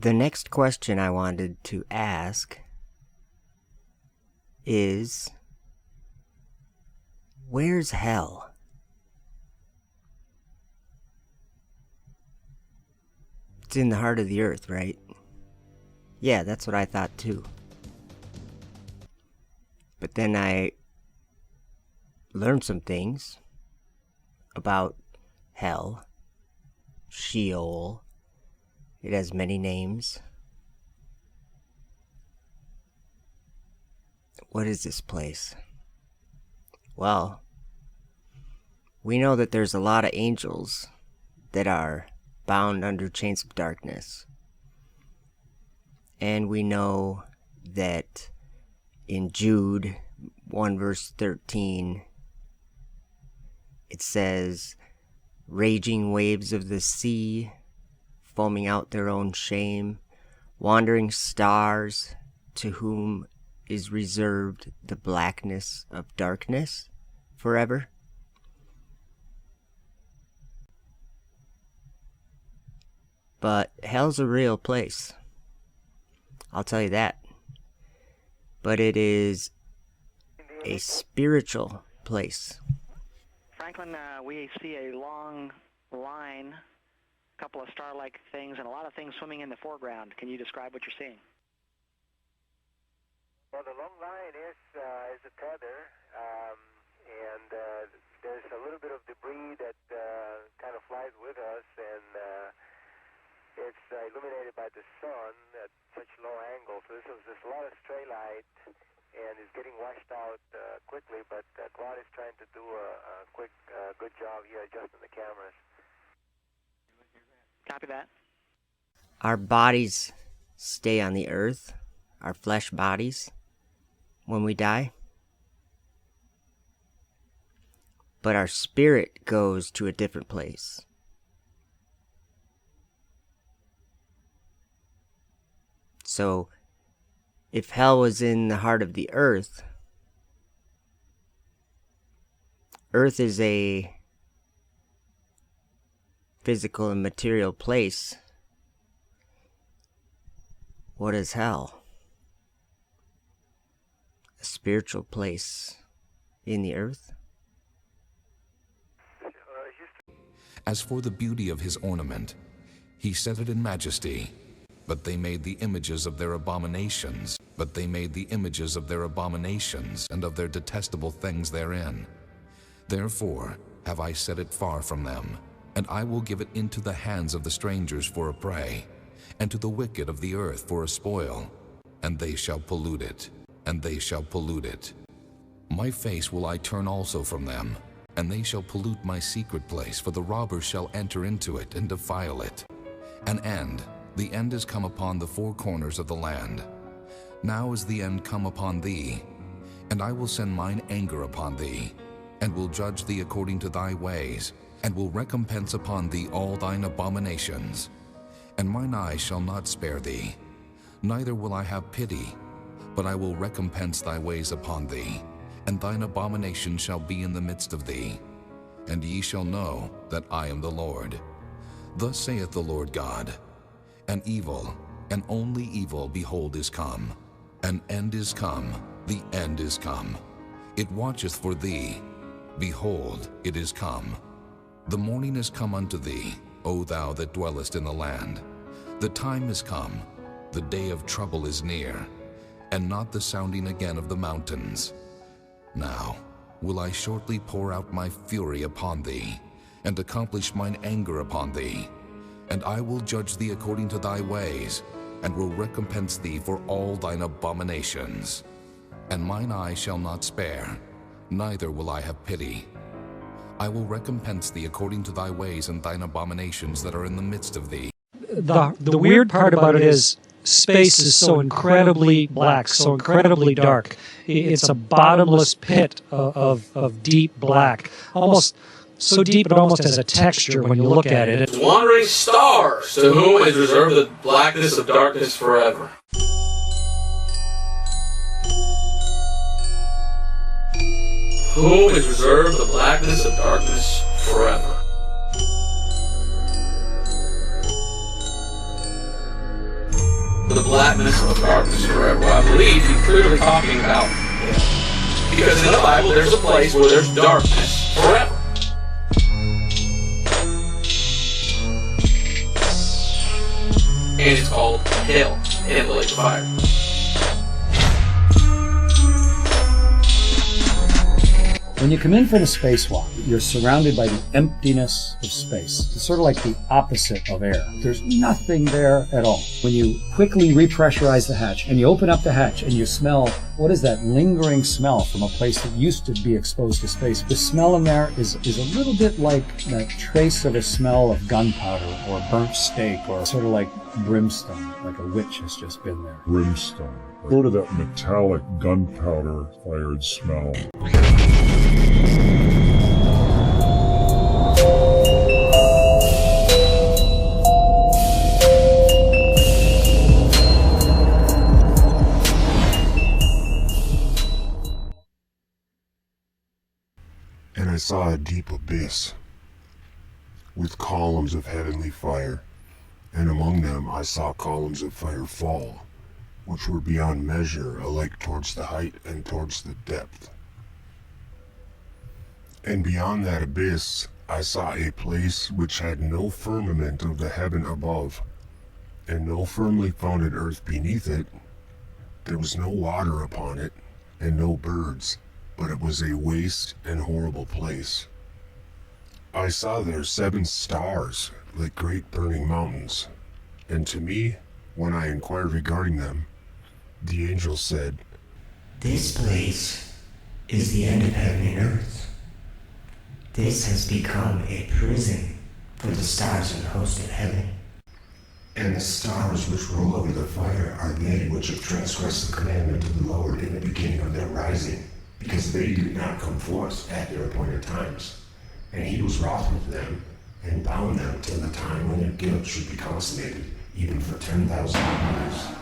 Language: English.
The next question I wanted to ask is, where's hell? It's in the heart of the earth, right? Yeah, that's what I thought too. But then I learned some things about hell, Sheol. It has many names. What is this place? Well, we know that there's a lot of angels that are bound under chains of darkness. And we know that in Jude 1 verse 13, it says, raging waves of the sea, foaming out their own shame, wandering stars, to whom is reserved the blackness of darkness forever. But hell's a real place. I'll tell you that. But it is a spiritual place. Franklin, we see a long line, a couple of star-like things, and a lot of things swimming in the foreground. Can you describe what you're seeing? Well, the long line is a tether, and there's a little bit of debris that kind of flies with us, and it's illuminated by the sun at such low angle. So there's a lot of stray light, and it's getting washed out quickly, but Claude is trying to do a quick, good job here adjusting the cameras. Copy that. Our bodies stay on the earth, our flesh bodies, when we die. But our spirit goes to a different place. So, if hell was in the heart of the earth, earth is a physical and material place. What is hell? A spiritual place in the earth? As for the beauty of his ornament, he set it in majesty. But they made the images of their abominations. But they made the images of their abominations and of their detestable things therein. Therefore have I set it far from them, and I will give it into the hands of the strangers for a prey, and to the wicked of the earth for a spoil. And they shall pollute it, and they shall pollute it. My face will I turn also from them, and they shall pollute my secret place, for the robbers shall enter into it and defile it. The end is come upon the four corners of the land. Now is the end come upon thee, and I will send mine anger upon thee, and will judge thee according to thy ways, and will recompense upon thee all thine abominations. And mine eye shall not spare thee, neither will I have pity, but I will recompense thy ways upon thee, and thine abomination shall be in the midst of thee. And ye shall know that I am the Lord. Thus saith the Lord God, an evil, and only evil, behold, is come. An end is come, the end is come. It watcheth for thee. Behold, it is come. The morning is come unto thee, O thou that dwellest in the land. The time is come, the day of trouble is near, and not the sounding again of the mountains. Now will I shortly pour out my fury upon thee, and accomplish mine anger upon thee. And I will judge thee according to thy ways, and will recompense thee for all thine abominations. And mine eye shall not spare, neither will I have pity. I will recompense thee according to thy ways and thine abominations that are in the midst of thee. The weird part about it is space is so incredibly black, so incredibly dark. It's a bottomless pit of deep black, almost so deep it almost has a texture when you look at it. Wandering stars, to whom is reserved the blackness of darkness forever. Whom is reserved the blackness of darkness forever. blackness of darkness forever. Well, I believe he's clearly talking about hell. Because in the Bible, there's a place where there's darkness forever. And it's called hell in the lake of fire. When you come in for the spacewalk, you're surrounded by the emptiness of space. It's sort of like the opposite of air. There's nothing there at all. When you quickly repressurize the hatch and you open up the hatch and you smell, what is that lingering smell from a place that used to be exposed to space? The smell in there is a little bit like that trace of a smell of gunpowder or burnt steak, or sort of like brimstone, like a witch has just been there. Brimstone. Sort of that metallic gunpowder fired smell. And I saw a deep abyss with columns of heavenly fire, and among them I saw columns of fire fall, which were beyond measure, alike towards the height and towards the depth. And beyond that abyss I saw a place which had no firmament of the heaven above, and no firmly founded earth beneath it. There was no water upon it, and no birds, but it was a waste and horrible place. I saw there 7 stars, like great burning mountains, and to me, when I inquired regarding them, the angel said, "This place is the end of heaven and earth. This has become a prison for the stars and host of heaven. And the stars which roll over the fire are they which have transgressed the commandment of the Lord in the beginning of their rising, because they did not come forth at their appointed times. And he was wroth with them, and bound them till the time when their guilt should be consummated, even for 10,000 years.